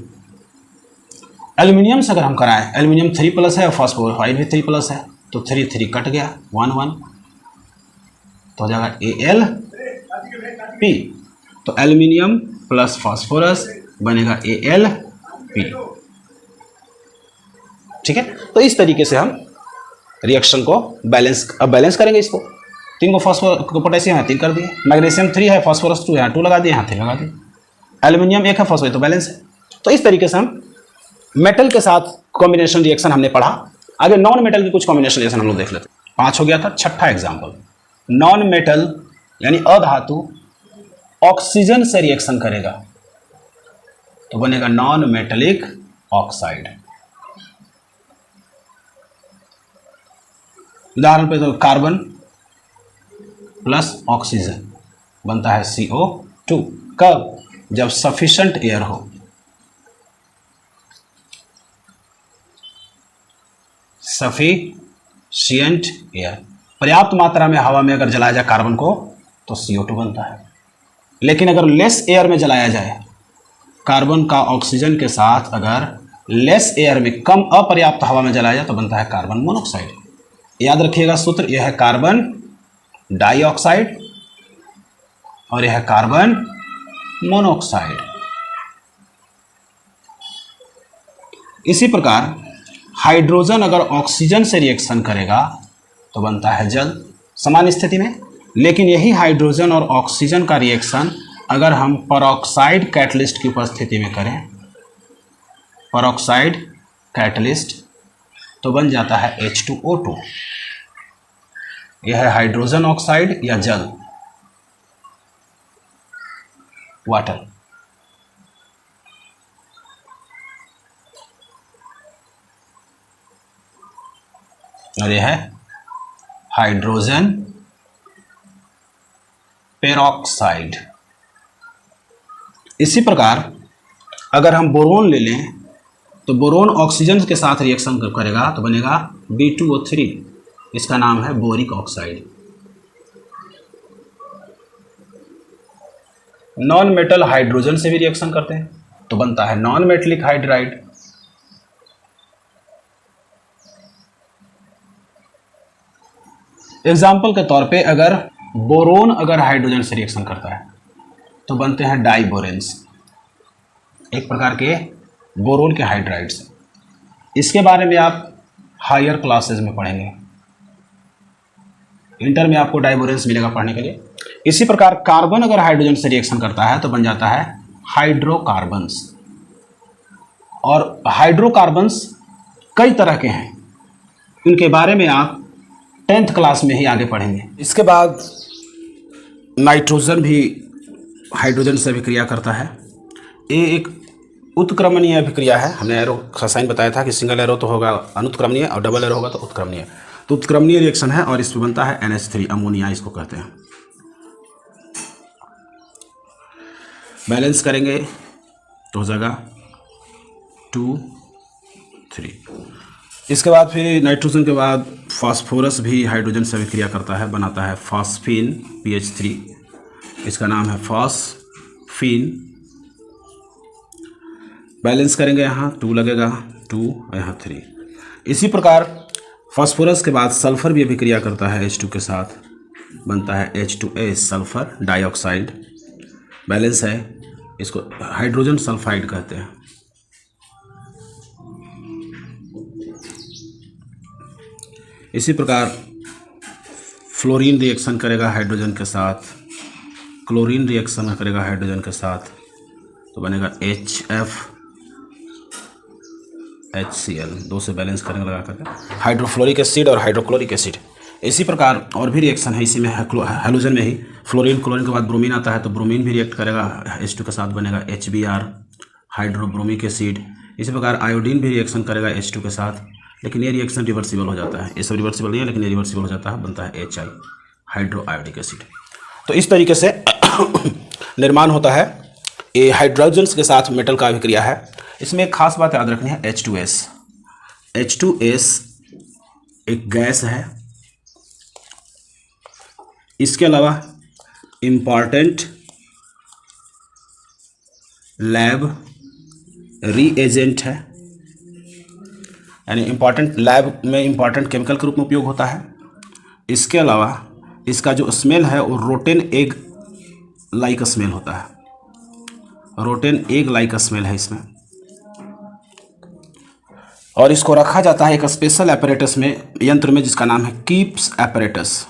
एल्यूमिनियम से अगर हम कराएं, एल्यूमिनियम 3+ है और फॉस्फोराइड भी 3+ है, तो 3 3 कट गया, 1 1, तो हो जाएगा Al P। तो एल्यूमिनियम प्लस फास्फोरस बनेगा AlP। ठीक है, तो इस तरीके से हम रिएक्शन को बैलेंस करेंगे। इसको 3 को फास्फोरस पोटेशियम है 3 कर दिए, मैग्नीशियम 3 है, फास्फोरस 2 है 2 लगा दिए, यहाँ 3 लगा दिए, एल्यूमिनियम 1 है, फास्फोरस तो बैलेंस है। तो इस तरीके से हम मेटल के साथ कॉम्बिनेशन रिएक्शन हमने पढ़ा। आगे नॉन मेटल के कुछ कॉम्बिनेशन रिएक्शन हम लोग देख लेते हैं। 5 हो गया था। छठा एग्जाम्पल, नॉन मेटल यानी अधातु ऑक्सीजन से रिएक्शन करेगा तो बनेगा नॉन मेटेलिक ऑक्साइड। उदाहरण पे तो कार्बन प्लस ऑक्सीजन बनता है CO2। कब? जब सफिशिएंट एयर हो। सफिशिएंट एयर, पर्याप्त मात्रा में हवा में अगर जलाया जाए कार्बन को तो CO2 बनता है। लेकिन अगर लेस एयर में जलाया जाए कार्बन का ऑक्सीजन के साथ, अगर लेस एयर में कम अपर्याप्त हवा में जलाया जाए तो बनता है कार्बन मोनोऑक्साइड। याद रखिएगा सूत्र, यह है कार्बन डाइऑक्साइड और यह है कार्बन मोनोऑक्साइड। इसी प्रकार हाइड्रोजन अगर ऑक्सीजन से रिएक्शन करेगा तो बनता है जल समान स्थिति में। लेकिन यही हाइड्रोजन और ऑक्सीजन का रिएक्शन अगर हम परऑक्साइड कैटलिस्ट की उपस्थिति में करें, परऑक्साइड कैटलिस्ट, तो बन जाता है H2O2। यह है हाइड्रोजन ऑक्साइड या जल, वाटर। और यह है हाइड्रोजन पेरोक्साइड। इसी प्रकार अगर हम बोरोन ले लें तो बोरोन ऑक्सीजन के साथ रिएक्शन करेगा तो बनेगा B2O3। इसका नाम है boric oxide. Non metal hydrogen से भी रिएक्शन करते हैं तो बनता है नॉन मेटलिक हाइड्राइड। एग्जाम्पल के तौर पे अगर बोरोन अगर हाइड्रोजन से रिएक्शन करता है तो बनते हैं डाइबोरेंस, एक प्रकार के बोरोन के हाइड्राइड्स। इसके बारे में आप हायर क्लासेस में पढ़ेंगे, इंटर में आपको डाइबोरेंस मिलेगा पढ़ने के लिए। इसी प्रकार कार्बन अगर हाइड्रोजन से रिएक्शन करता है तो बन जाता है हाइड्रोकार्बन्स। और हाइड्रोकार्बन्स कई तरह के हैं, इनके बारे में आप 10th क्लास में ही आगे पढ़ेंगे। इसके बाद नाइट्रोजन भी हाइड्रोजन से अभिक्रिया करता है। ये एक उत्क्रमणीय अभिक्रिया है। हमने एरो का साइन बताया था कि सिंगल एरो तो होगा अनुत्क्रमणीय और डबल एरो होगा तो उत्क्रमणीय। तो उत्क्रमणीय रिएक्शन है और इसमें बनता है NH3, अमोनिया इसको कहते हैं। बैलेंस करेंगे तो हो जाएगा 2, 3। इसके बाद फिर नाइट्रोजन के बाद फास्फोरस भी हाइड्रोजन से अभिक्रिया करता है, बनाता है फास्फीन PH3। इसका नाम है फास्फीन। बैलेंस करेंगे, यहाँ 2 लगेगा, 2 और यहाँ 3। इसी प्रकार फास्फोरस के बाद सल्फर भी अभिक्रिया करता है H2 के साथ, बनता है H2S, सल्फर डाइऑक्साइड। बैलेंस है, इसको हाइड्रोजन सल्फाइड कहते हैं। इसी प्रकार फ्लोरीन रिएक्शन करेगा हाइड्रोजन के साथ, क्लोरीन रिएक्शन करेगा हाइड्रोजन के साथ तो बनेगा HFHCl। 2 से बैलेंस करेंगे लगा करके, हाइड्रोफ्लोरिक एसिड और हाइड्रोक्लोरिक एसिड। इसी प्रकार और भी रिएक्शन है इसी में, हैलोजन में ही फ्लोरीन, क्लोरीन के बाद ब्रोमीन आता है तो ब्रोमीन भी रिएक्ट करेगा H2 के साथ, बनेगा HBr, हाइड्रोब्रोमिक एसिड। इसी प्रकार आयोडीन भी रिएक्शन करेगा H2 के साथ, लेकिन ये रिएक्शन रिवर्सिबल हो जाता है। ये सब रिवर्सिबल नहीं है लेकिन ये रिवर्सिबल हो जाता है, बनता है HI, हाइड्रोआयोडिक एसिड। तो इस तरीके से निर्माण होता है। ये हाइड्रोजन के साथ मेटल का अभिक्रिया है। इसमें एक खास बात याद रखनी है, H2S। H2S एक गैस है। इसके अलावा इम्पॉर्टेंट लैब रीएजेंट है, यानी इम्पॉर्टेंट लैब में इम्पॉर्टेंट केमिकल के रूप में उपयोग होता है। इसके अलावा इसका जो स्मेल है वो रोटेन एग लाइक स्मेल होता है। रोटेन एग लाइक स्मेल है इसमें, और इसको रखा जाता है एक स्पेशल एपरेटस में, यंत्र में, जिसका नाम है कीप्स एपरेटस।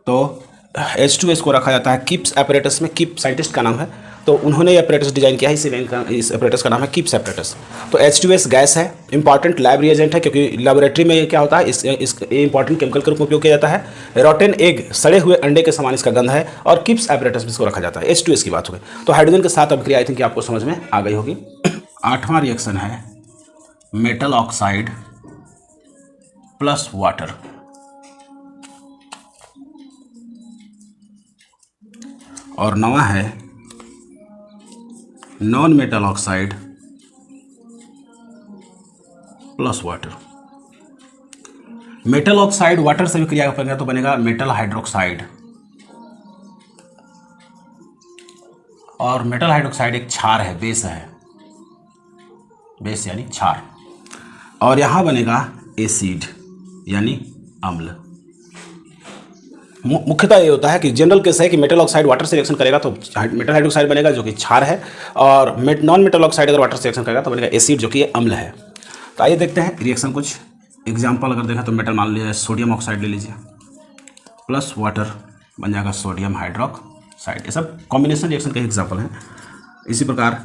तो H2S को रखा जाता है कीप्स एपरेटस में, कीप साइंटिस्ट का नाम है, तो उन्होंने ये एपरेटस डिजाइन किया है, इस एपरेटस का नाम है कीप्स एपरेटस। तो H2S गैस है, इंपॉर्टेंट लैब रिएजेंट है, क्योंकि लेबोरेटरी में क्या होता है, इस इंपॉर्टेंट केमिकल के रूप में उपयोग किया जाता है। रोटेन एग, सड़े हुए अंडे के समान इसका गंध है, और कीप्स एपरेटस में इसको रखा जाता है। H2S की बात हो गई। तो हाइड्रोजन के साथ अभिक्रिया आई थिंक आपको समझ में आ गई होगी। 8वां रिएक्शन है मेटल ऑक्साइड प्लस वाटर। और 9वां है non metal oxide plus water. Metal oxide water से विक्रिया करेगा तो बनेगा मेटल हाइड्रोक्साइड, और मेटल हाइड्रोक्साइड एक क्षार है, बेस है, बेस यानी क्षार, और यहां बनेगा एसिड यानी अम्ल। मुख्यतः ये होता है कि जनरल केस है कि मेटल ऑक्साइड वाटर से रिएक्शन करेगा तो मेटल हाइड्रोक्साइड बनेगा जो कि क्षार है, और नॉन मेटल ऑक्साइड अगर वाटर से रिएक्शन करेगा तो बनेगा एसिड जो कि अम्ल है। तो आइए देखते हैं रिएक्शन, कुछ एग्जांपल अगर देखा तो मेटल मान लीजिए सोडियम ऑक्साइड ले लीजिए प्लस वाटर बन जाएगा सोडियम हाइड्रोक्साइड। ये सब कॉम्बिनेशन रिएक्शन के एग्जाम्पल हैं। इसी प्रकार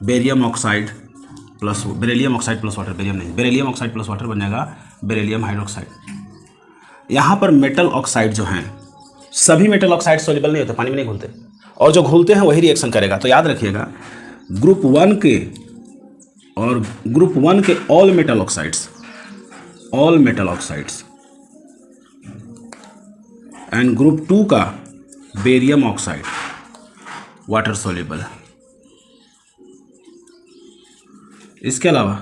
barium oxide plus beryllium oxide plus water, barium नहीं, बेरिलियम ऑक्साइड प्लस वाटर बन जाएगा बेरिलियम हाइड्रोक्साइड। यहाँ पर मेटल ऑक्साइड जो हैं, सभी मेटल ऑक्साइड सोल्यूबल नहीं होते, पानी में नहीं घुलते, और जो घुलते हैं वही रिएक्शन करेगा। तो याद रखिएगा ग्रुप 1 के और ग्रुप 1 के all metal oxides and group 2 का बेरियम ऑक्साइड वाटर सोल्यूबल है। इसके अलावा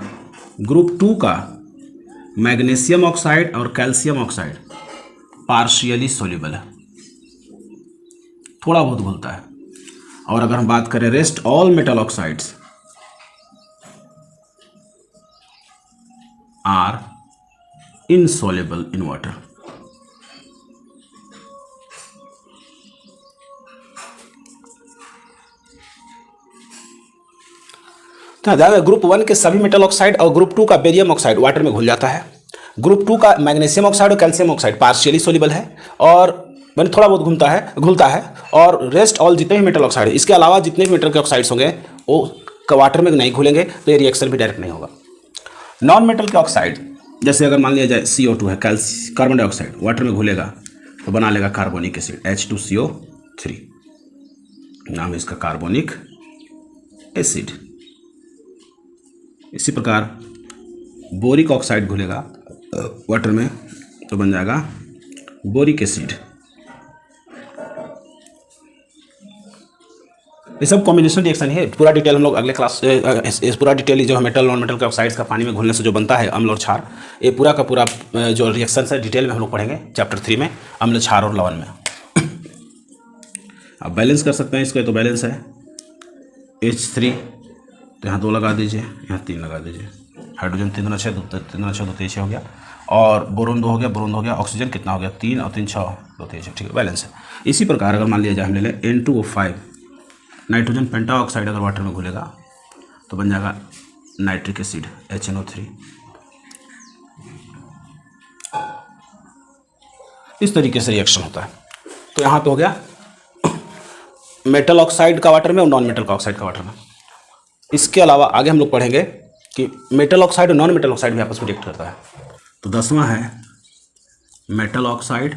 ग्रुप 2 का मैग्नीशियम ऑक्साइड और कैल्शियम ऑक्साइड पार्शियली सोल्यूबल है, थोड़ा बहुत घुलता है। और अगर हम बात करें rest all metal oxides are insoluble in water. Group 1 के सभी मेटल ऑक्साइड और ग्रुप 2 का बेरियम ऑक्साइड वाटर में घुल जाता है। ग्रुप 2 का मैग्नीशियम ऑक्साइड और कैल्शियम ऑक्साइड पार्शियली सोल्यूबल है, और मैंने थोड़ा बहुत घुलता है, और रेस्ट ऑल जितने भी मेटल ऑक्साइड है, इसके अलावा जितने भी मेटल के ऑक्साइड्स होंगे वो वाटर में नहीं घुलेंगे, तो ये रिएक्शन भी डायरेक्ट नहीं होगा। नॉन मेटल के ऑक्साइड, जैसे अगर मान लिया जाए CO2 है, कार्बन डाइऑक्साइड, वाटर में घुलेगा तो बना लेगा कार्बोनिक एसिड H2CO3, नाम है इसका कार्बोनिक एसिड। इसी प्रकार बोरिक ऑक्साइड घुलेगा वाटर में तो बन जाएगा बोरिक एसिड। ये सब कॉम्बिनेशन रिएक्शन है। पूरा डिटेल हम लोग अगले क्लास इस पूरा डिटेल जो मेटल नॉन मेटल के ऑक्साइड्स का पानी में घुलने से जो बनता है अम्ल और क्षार, ये पूरा का पूरा जो रिएक्शन है डिटेल में हम लोग पढ़ेंगे चैप्टर 3 में, अम्ल क्षार और लवण में। अब बैलेंस कर सकते हैं इसको, तो बैलेंस है H3, तो यहाँ 2 लगा दीजिए, यहाँ 3 लगा दीजिए। हाइड्रोजन 3 दूना 6, 2 3 6 हो गया, और बोरोन 2 हो गया, ऑक्सीजन कितना हो गया 3 और 3 6, 2 3 6, ठीक है, बैलेंस है। इसी प्रकार अगर मान लिया जाए हम ले लें N2O5 नाइट्रोजन पेंटाऑक्साइड अगर वाटर में घुलेगा तो बन जाएगा नाइट्रिक एसिड HNO3। इस तरीके से रिएक्शन होता है। तो यहाँ पे हो गया मेटल ऑक्साइड का वाटर में और नॉन मेटल का ऑक्साइड का वाटर में। इसके अलावा आगे हम लोग पढ़ेंगे कि मेटल ऑक्साइड और नॉन मेटल ऑक्साइड भी आपस में रिएक्ट करता है। तो 10वां है metal oxide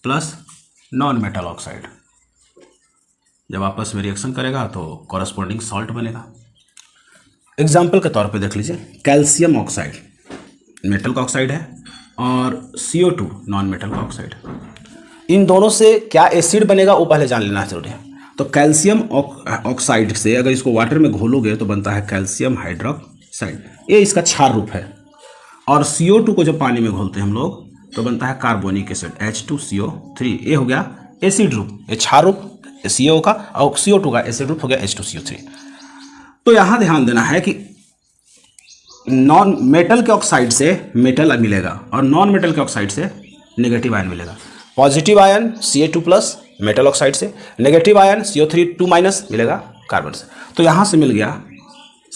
plus non metal oxide, जब आपस में रिएक्शन करेगा तो कॉरस्पॉन्डिंग सॉल्ट बनेगा। एग्जाम्पल के तौर पे देख लीजिए, कैल्शियम ऑक्साइड मेटल का ऑक्साइड है और CO2 नॉन मेटल का ऑक्साइड। इन दोनों से क्या एसिड बनेगा वो पहले जान लेना जरूरी है। तो कैल्शियम ऑक्साइड से अगर इसको वाटर में घोलोगे तो बनता है कैल्शियम हाइड्रोक्साइड, ये इसका क्षार रूप है। और CO2 को जब पानी में घोलते हैं हम लोग तो बनता है कार्बोनिक एसिड H2CO3, ये हो गया एसिड रूप, ये क्षार रूप CO का, और CO2 का एसिड रूप हो गया H2CO3। तो यहाँ ध्यान देना है कि नॉन मेटल के ऑक्साइड से मेटल मिलेगा और नॉन मेटल के ऑक्साइड से नेगेटिव आयन मिलेगा। Positive ion Ca2 plus metal oxide से, नेगेटिव आयन CO3 2 माइनस मिलेगा कार्बन से। तो यहाँ से मिल गया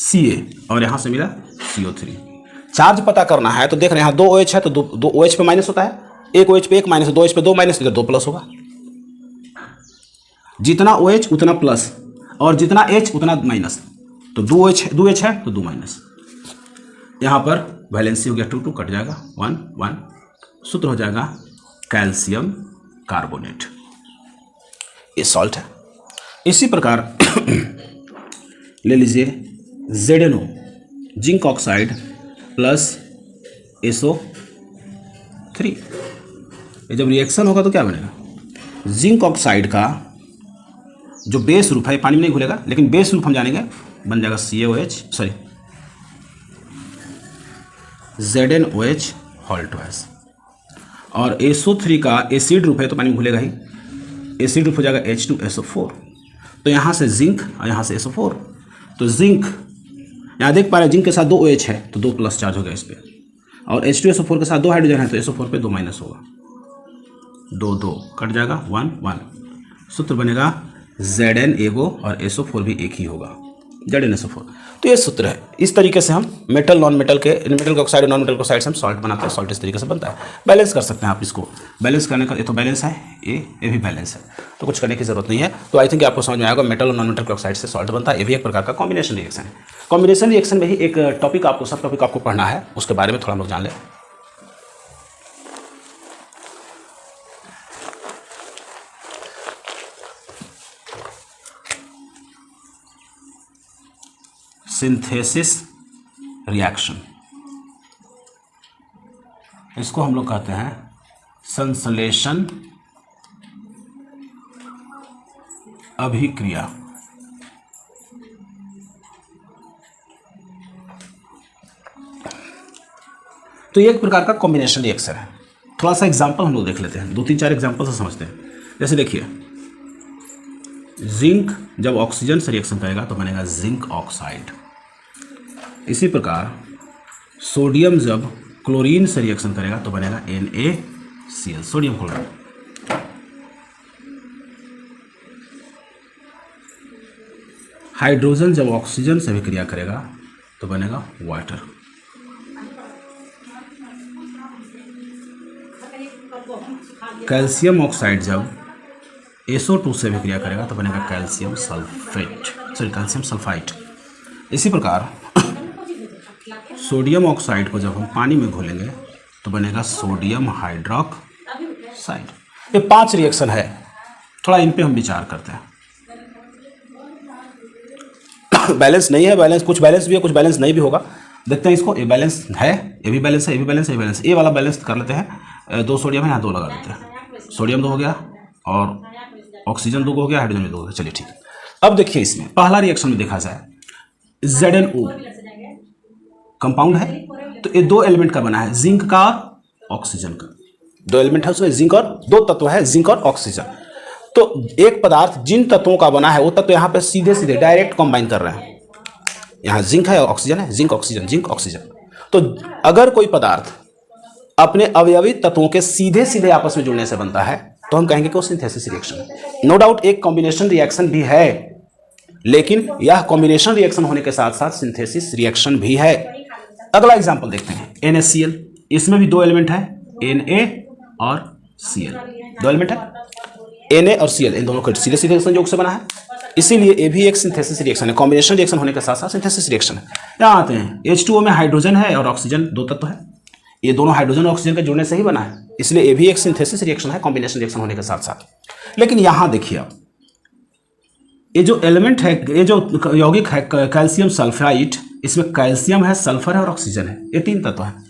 Ca और यहाँ से मिला CO3। चार्ज पता करना है तो देख रहे हैं यहाँ 2 OH है तो दो OH पे माइनस होता है, एक OH पे 1 माइनस, 2 OH पे 2 माइनस, इधर 2 प्लस होगा। जितना OH उतना प्लस और जितना H उतना माइनस, तो 2 H है तो 2 माइनस। यहाँ पर वैलेंसी हो गया 2 2 कट जाएगा 1 1, सूत्र हो जाएगा कैल्शियम कार्बोनेट। ये सॉल्ट है। इसी प्रकार ले लीजिए ZnO zinc oxide plus SO3। ये जब रिएक्शन होगा तो क्या बनेगा, जिंक ऑक्साइड का जो बेस रूप है पानी में नहीं घुलेगा, लेकिन बेस रूप हम जानेंगे, बन जाएगा ZnOH होल ट्वाइस। और SO3 का एसिड रूप है तो पानी में घुलेगा ही, एसिड रूप हो जाएगा H2SO4। तो यहाँ से जिंक और यहाँ से SO4, तो जिंक यहाँ देख पा रहे हैं जिंक के साथ 2 OH है तो 2 प्लस चार्ज हो गया इस पर, और H2SO4 के साथ 2 हाइड्रोजन है तो SO4 पे 2 माइनस होगा, 2 2 कट जाएगा 1 1। सूत्र बनेगा Zn और SO4 भी एक ही होगा, ZnSO4। तो ये सूत्र है। इस तरीके से हम मेटल नॉन मेटल के मेटल के ऑक्साइड और नॉन मेटल के ऑक्साइड से हम सॉल्ट बनाते हैं। सॉल्ट इस तरीके से बनता है। बैलेंस कर सकते हैं आप इसको, बैलेंस करने का ये तो बैलेंस है, ये भी बैलेंस है, तो कुछ करने की जरूरत नहीं है। तो आई थिंक आपको समझ में आएगा मेटल और नॉन मेटल के ऑक्साइड से सॉल्ट बनता है। ये भी एक प्रकार का कॉम्बिनेशन रिएक्शन है। कॉम्बिनेशन रिएक्शन में ही एक टॉपिक आपको सब टॉपिक आपको पढ़ना है, उसके बारे में थोड़ा हम लोग जान लें। सिंथेसिस रिएक्शन, इसको हम लोग कहते हैं संश्लेषण अभिक्रिया। तो ये एक प्रकार का कॉम्बिनेशन रिएक्शन है। थोड़ा सा एग्जांपल हम लोग देख लेते हैं, 2-3-4 एग्जांपल से समझते हैं। जैसे देखिए, जिंक जब ऑक्सीजन से रिएक्शन करेगा तो बनेगा जिंक ऑक्साइड। इसी प्रकार सोडियम जब क्लोरीन से रिएक्शन करेगा तो बनेगा NaCl, सोडियम क्लोराइड। हाइड्रोजन जब ऑक्सीजन से अभिक्रिया करेगा तो बनेगा वाटर। कैल्शियम ऑक्साइड जब SO2 से अभिक्रिया करेगा तो बनेगा कैल्शियम सल्फाइड। इसी प्रकार सोडियम ऑक्साइड को जब हम पानी में घोलेंगे तो बनेगा सोडियम हाइड्रोक्साइड। ये 5 रिएक्शन है, थोड़ा इन पे हम विचार करते हैं। बैलेंस नहीं है, बैलेंस कुछ बैलेंस भी है, कुछ बैलेंस नहीं भी होगा। देखते हैं इसको, ये बैलेंस है, ये भी बैलेंस है, ये भी बैलेंस है, ये बैलेंस। ये वाला बैलेंस कर लेते हैं। 2 सोडियम है, यहाँ 2 लगा देते हैं। सोडियम 2 हो गया और ऑक्सीजन 2 हो गया, हाइड्रोजन 2 हो गया। चलिए ठीक है। अब देखिए इसमें पहला रिएक्शन में देखा जाए, ZnO कंपाउंड है, तो ये 2 एलिमेंट का बना है, जिंक का और ऑक्सीजन का। 2 एलिमेंट है उसमें, जिंक और 2 तत्व है, जिंक और ऑक्सीजन। तो एक पदार्थ जिन तत्वों का बना है वो तत्व यहाँ पे सीधे सीधे डायरेक्ट कंबाइन कर रहे हैं। यहाँ जिंक है और ऑक्सीजन है, जिंक ऑक्सीजन, जिंक ऑक्सीजन। तो अगर कोई पदार्थ अपने अवयवी तत्वों के सीधे सीधे आपस में जुड़ने से बनता है तो हम कहेंगे कि वो सिंथेसिस रिएक्शन है। नो डाउट एक कॉम्बिनेशन रिएक्शन भी है, लेकिन यह कॉम्बिनेशन रिएक्शन होने के साथ साथ सिंथेसिस रिएक्शन भी है। अगला एग्जांपल देखते हैं, NaCl। इसमें भी 2 एलिमेंट है, Na और Cl। 2 एलिमेंट है, Na और Cl, इन दोनों का सीधे सीधे संयोग से बना है, इसीलिए ये भी एक सिंथेसिस रिएक्शन है। कॉम्बिनेशन रिएक्शन होने के साथ साथ सिंथेसिस रिएक्शन है। यहाँ आते हैं, H2O में हाइड्रोजन है और ऑक्सीजन 2 तत्व है। ये दोनों हाइड्रोजन और ऑक्सीजन के जुड़ने से ही बना है, इसलिए ये भी एक सिंथेसिस रिएक्शन है, कॉम्बिनेशन रिएक्शन होने के साथ साथ। लेकिन यहाँ देखिए आप, ये जो एलिमेंट है, ये जो यौगिक है कैल्शियम सल्फाइड, इसमें कैल्शियम है, सल्फर है और ऑक्सीजन है, ये 3 तत्व हैं।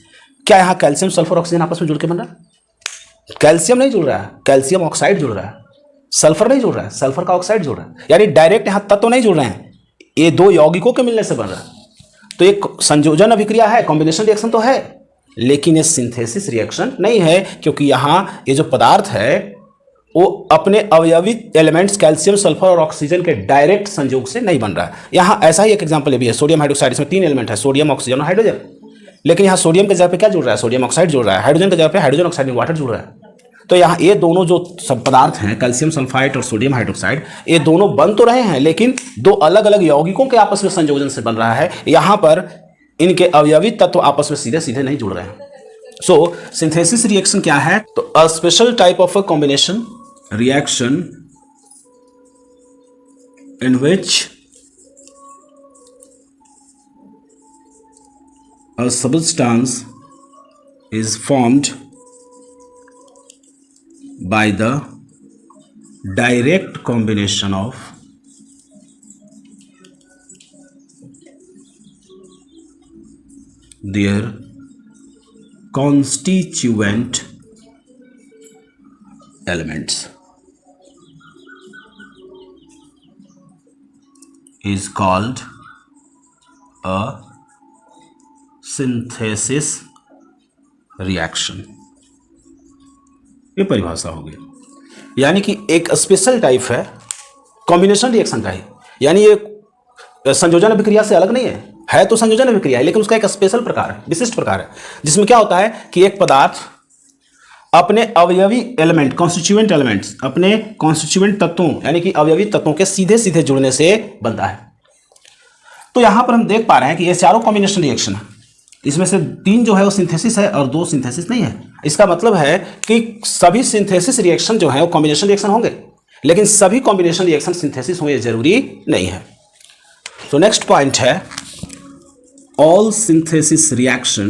क्या यहाँ कैल्शियम सल्फर ऑक्सीजन आपस में जुड़ के बन रहा है? कैल्शियम नहीं जुड़ रहा है, कैल्शियम ऑक्साइड जुड़ रहा है। सल्फर नहीं जुड़ रहा है, सल्फर का ऑक्साइड जुड़ रहा है। यानी डायरेक्ट यहाँ तत्व नहीं जुड़ रहे हैं, ये 2 यौगिकों के मिलने से बन रहा है। तो एक संयोजन अभिक्रिया है, कॉम्बिनेशन रिएक्शन तो है, लेकिन ये सिंथेसिस रिएक्शन नहीं है, क्योंकि यहाँ ये जो पदार्थ है वो अपने अवयवी एलिमेंट्स कैल्शियम, सल्फर और ऑक्सीजन के डायरेक्ट संयोग से नहीं बन रहा है। यहाँ ऐसा ही एक एग्जांपल ये भी है, सोडियम हाइड्रोक्साइड, इसमें 3 एलिमेंट है, सोडियम, ऑक्सीजन और हाइड्रोजन। लेकिन यहाँ सोडियम के जगह पे क्या जुड़ रहा है, सोडियम ऑक्साइड जुड़ रहा है, हाइड्रोजन के जगह पे हाइड्रोजन ऑक्साइड में वाटर जुड़ रहा है। तो यहाँ ये दोनों जो सब पदार्थ हैं, कैल्शियम सल्फाइड और सोडियम हाइड्रोक्साइड, ये दोनों बन तो रहे हैं लेकिन दो अलग अलग यौगिकों के आपस में संयोजन से बन रहा है। यहाँ पर इनके अवयवी तत्व आपस में सीधे सीधे नहीं जुड़ रहे हैं। सो सिंथेसिस रिएक्शन क्या है, तो a special type of a combination reaction in which a substance is formed by the direct combination of their constituent elements is called a synthesis reaction. ये परिभाषा हो गई, यानी कि एक स्पेशल टाइप है कॉम्बिनेशन रिएक्शन का ही, यानी ये संयोजन अभिक्रिया से अलग नहीं है तो संयोजन अभिक्रिया है, लेकिन उसका एक स्पेशल प्रकार है, विशिष्ट प्रकार है, जिसमें क्या होता है कि एक पदार्थ अपने अवयवी एलिमेंट, कॉन्स्टिट्यूएंट एलिमेंट्स, अपने कॉन्स्टिट्यूएंट तत्वों यानी कि अवयवी तत्वों के सीधे सीधे जुड़ने से बनता है। तो यहां पर हम देख पा रहे हैं कि ये चारों कॉम्बिनेशन रिएक्शन है, इसमें से 3 जो है वो सिंथेसिस है और 2 सिंथेसिस नहीं है। इसका मतलब है कि सभी सिंथेसिस रिएक्शन जो है वो कॉम्बिनेशन रिएक्शन होंगे, लेकिन सभी कॉम्बिनेशन रिएक्शन सिंथेसिस हो ये जरूरी नहीं है। तो नेक्स्ट पॉइंट है, ऑल सिंथेसिस रिएक्शन